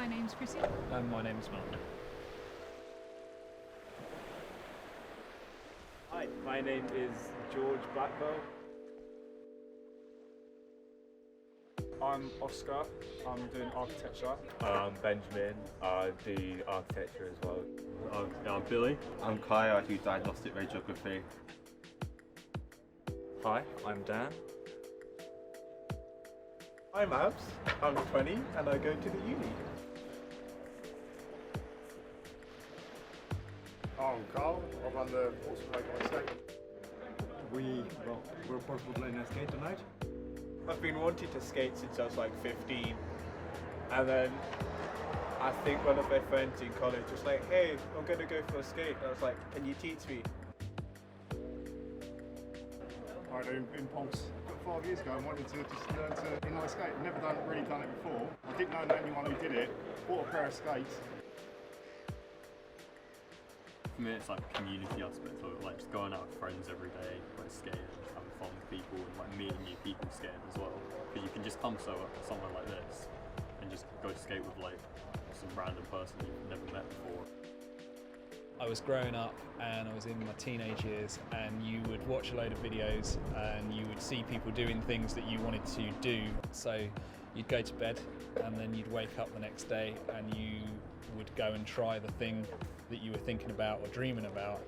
My name's Chrissy. And my name's Mark. Hi, my name is George Blackwell. I'm Oscar, I'm doing architecture. I'm Benjamin, I do architecture as well. I'm Billy. I'm Kai, I do diagnostic radiography. Hi, I'm Dan. I'm Abs, I'm 20 and I go to the uni. I'm Carl, I run the Portsmouth estate. We're Portsmouth playing a skate tonight. I've been wanting to skate since I was like 15, and then I think one of my friends in college was like, hey, I'm going to go for a skate. I was like, can you teach me? I do in Pulse. 5 years ago I wanted to just learn to inline skate. I've never really done it before. I didn't know anyone who did it. Bought a pair of skates. For me it's like a community aspect of it, like just going out with friends every day, like skating, just having fun with people and like meeting new people skating as well. Because you can just come somewhere like this and just go skate with like some random person you've never met before. I was growing up and I was in my teenage years, and you would watch a load of videos and you would see people doing things that you wanted to do. So you'd go to bed and then you'd wake up the next day and you would go and try the thing that you were thinking about or dreaming about.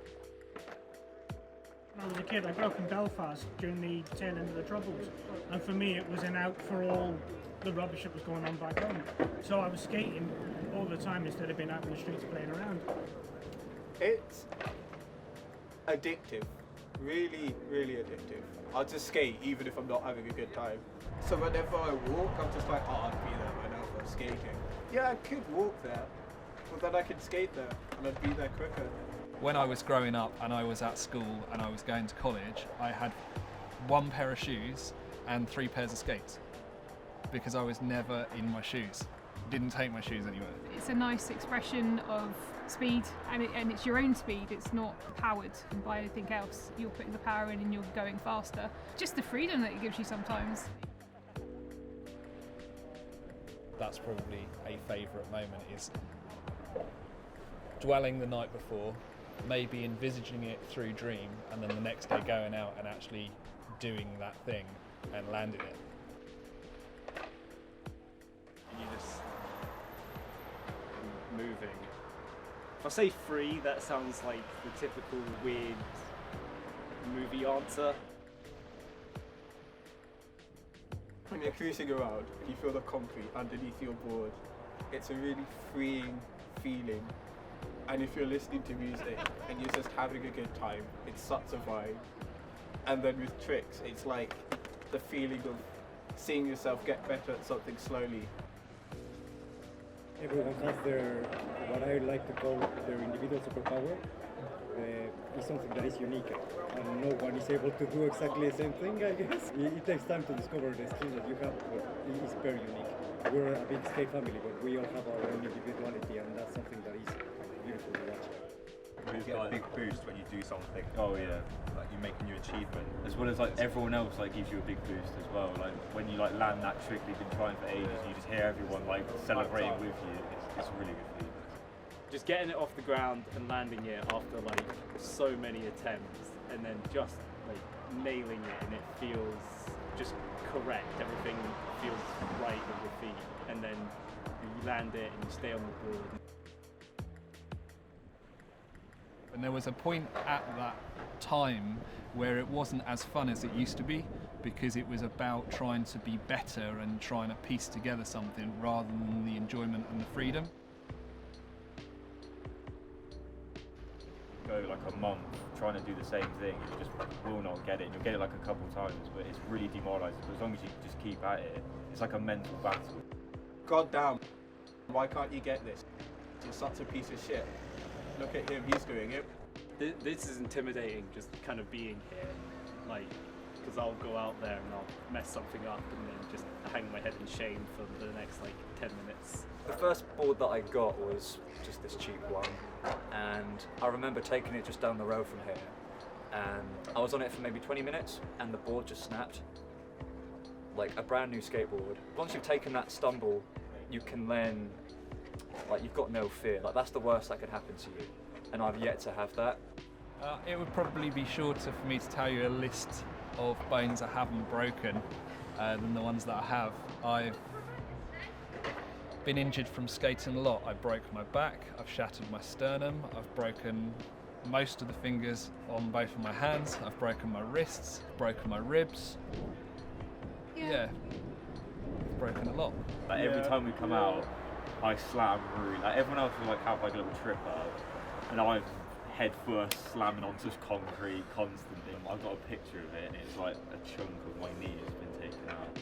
When I was a kid, I grew up in Belfast during the tail end of the Troubles, and for me it was an out for all the rubbish that was going on back home. So I was skating all the time instead of being out in the streets playing around. It's addictive, really, really addictive. I'll just skate even if I'm not having a good time. So whenever I walk, I'm just like, oh, I'd be there by now if I'm skating. Yeah, I could walk there, but then I could skate there and I'd be there quicker. When I was growing up and I was at school and I was going to college, I had one pair of shoes and 3 pairs of skates because I was never in my shoes. Didn't take my shoes anywhere. It's a nice expression of speed, and it's your own speed. It's not powered by anything else. You're putting the power in and you're going faster. Just the freedom that it gives you sometimes. That's probably a favourite moment, is dwelling the night before, maybe envisaging it through dream, and then the next day going out and actually doing that thing and landing it. You just moving. If I say free, that sounds like the typical weird movie answer. When you're cruising around and you feel the concrete underneath your board, it's a really freeing feeling. And if you're listening to music and you're just having a good time, it's such a vibe. And then with tricks, it's like the feeling of seeing yourself get better at something slowly. Everyone has their, what I like to call their individual superpower. It's something that is unique, and no one is able to do exactly the same thing, I guess. It takes time to discover the skills that you have, but it's very unique. We're a big skate family, but we all have our own individuality, and that's something that is beautiful to watch. You get a big boost when you do something. Oh yeah. Like you make a new achievement. As well as like everyone else like gives you a big boost as well. Like when you like land that trick that you've been trying for ages, and you just hear everyone like celebrating with you. It's a really good feeling. Just getting it off the ground and landing it after like so many attempts, and then just like nailing it, and it feels just correct. Everything feels right with your feet, and then you land it and you stay on the board. And there was a point at that time where it wasn't as fun as it used to be, because it was about trying to be better and trying to piece together something rather than the enjoyment and the freedom. Go like a month trying to do the same thing, you just will not get it. You'll get it like a couple times, but it's really demoralising. But as long as you just keep at it, it's like a mental battle. God damn, why can't you get this? You're such a piece of shit. Look at him, he's doing it. This is intimidating, just kind of being here, like, because I'll go out there and I'll mess something up and then just hang my head in shame for the next like 10 minutes. The first board that I got was just this cheap one, and I remember taking it just down the road from here, and I was on it for maybe 20 minutes and the board just snapped. Like a brand new skateboard. Once you've taken that stumble, you can then Like, you've got no fear. Like, that's the worst that could happen to you. And I've yet to have that. It would probably be shorter for me to tell you a list of bones I haven't broken than the ones that I have. I've been injured from skating a lot. I broke my back, I've shattered my sternum, I've broken most of the fingers on both of my hands, I've broken my wrists, broken my ribs. Yeah. I've broken a lot. Like every time we come out, I slam really. Like everyone else will like have like a little trip up, and I'm head first slamming onto concrete constantly. I've got a picture of it, and it's like a chunk of my knee has been taken out.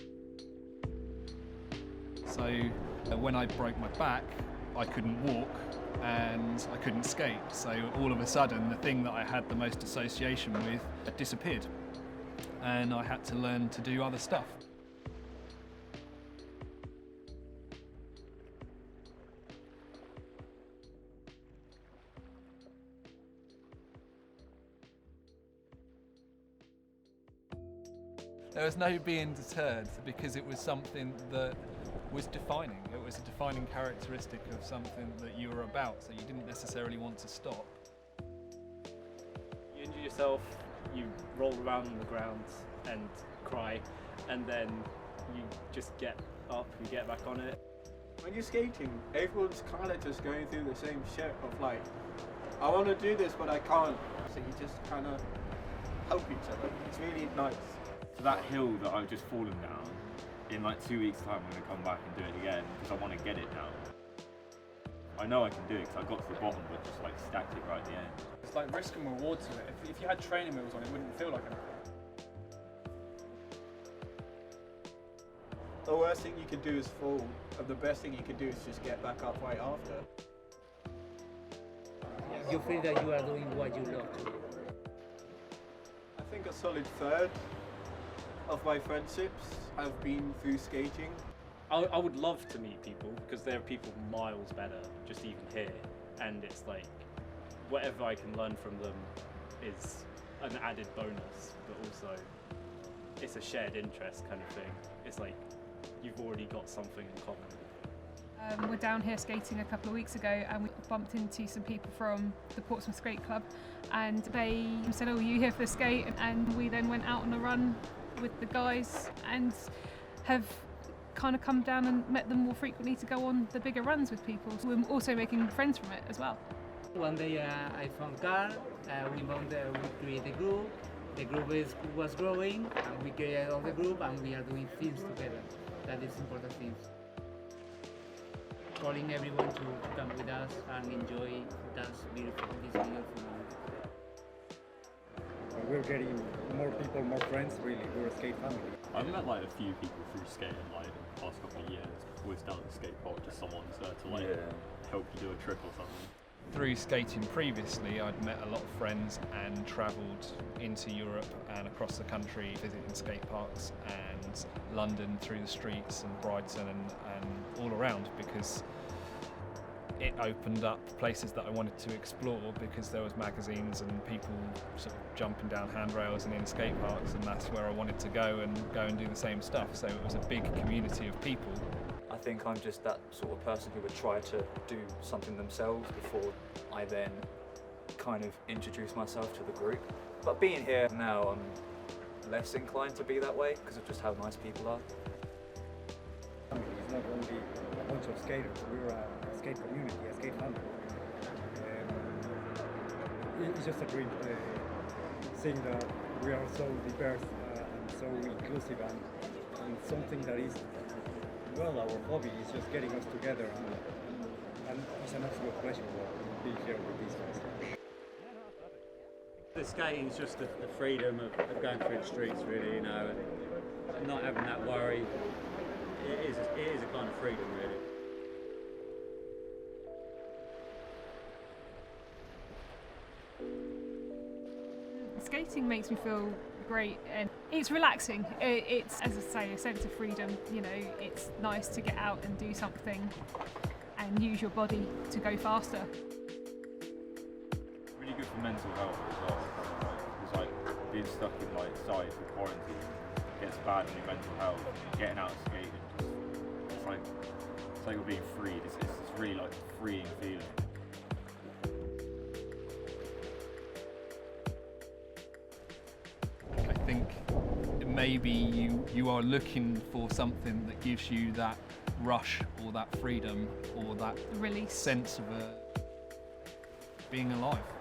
So when I broke my back, I couldn't walk and I couldn't skate. So all of a sudden, the thing that I had the most association with disappeared, and I had to learn to do other stuff. There was no being deterred because it was something that was defining. It was a defining characteristic of something that you were about, so you didn't necessarily want to stop. You injure yourself, you roll around on the ground and cry, and then you just get up, you get back on it. When you're skating, everyone's kind of just going through the same shit of like, I want to do this but I can't. So you just kind of help each other. It's really nice. So that hill that I've just fallen down, in like 2 weeks' time I'm going to come back and do it again because I want to get it now. I know I can do it because I got to the bottom but just like stacked it right at the end. It's like risk and reward to it. If you had training wheels on, it wouldn't feel like anything. The worst thing you could do is fall, and the best thing you could do is just get back up right after. You feel that you are doing what you love to do? I think a solid third of my friendships have been through skating. I would love to meet people because there are people miles better just even here, and it's like whatever I can learn from them is an added bonus, but also it's a shared interest kind of thing. It's like you've already got something in common. We're down here skating a couple of weeks ago and we bumped into some people from the Portsmouth Skate Club, and they said, "Oh, are you here for the skate?" And we then went out on a run with the guys and have kind of come down and met them more frequently to go on the bigger runs with people. So we're also making friends from it as well. One day I found Carl, we created a group, the group was growing, and we created all the group and we are doing things together. That is important things. Calling everyone to come with us and enjoy this beautiful moment. We're getting more people, more friends, really. We're a skate family. I've met like a few people through skating like in the past couple of years. Always down at the skate park, just someone's there to like help you do a trick or something. Through skating previously, I'd met a lot of friends and travelled into Europe and across the country visiting skate parks and London through the streets and Brighton and all around, because it opened up places that I wanted to explore, because there was magazines and people sort of jumping down handrails and in skate parks, and that's where I wanted to go and do the same stuff. So it was a big community of people. I think I'm just that sort of person who would try to do something themselves before I then kind of introduce myself to the group. But being here now, I'm less inclined to be that way because of just how nice people are. It's not only a bunch of skaters, we're a skate community, a skate family. It's just a great thing that we are so diverse and so inclusive, and something that is, well, our hobby is just getting us together, and it's an absolute pleasure to be here with these guys. The skating is just the freedom of going through the streets, really, you know, and not having that worry. It is a kind of freedom, really. Skating makes me feel great, and it's relaxing. It's, as I say, a sense of freedom. You know, it's nice to get out and do something and use your body to go faster. Really good for mental health as well. Because like being stuck in like site for quarantine gets bad on your mental health. Getting out of skating, it's like you're being freed. It's really like a freeing feeling. I think maybe you are looking for something that gives you that rush or that freedom or that release sense of being alive.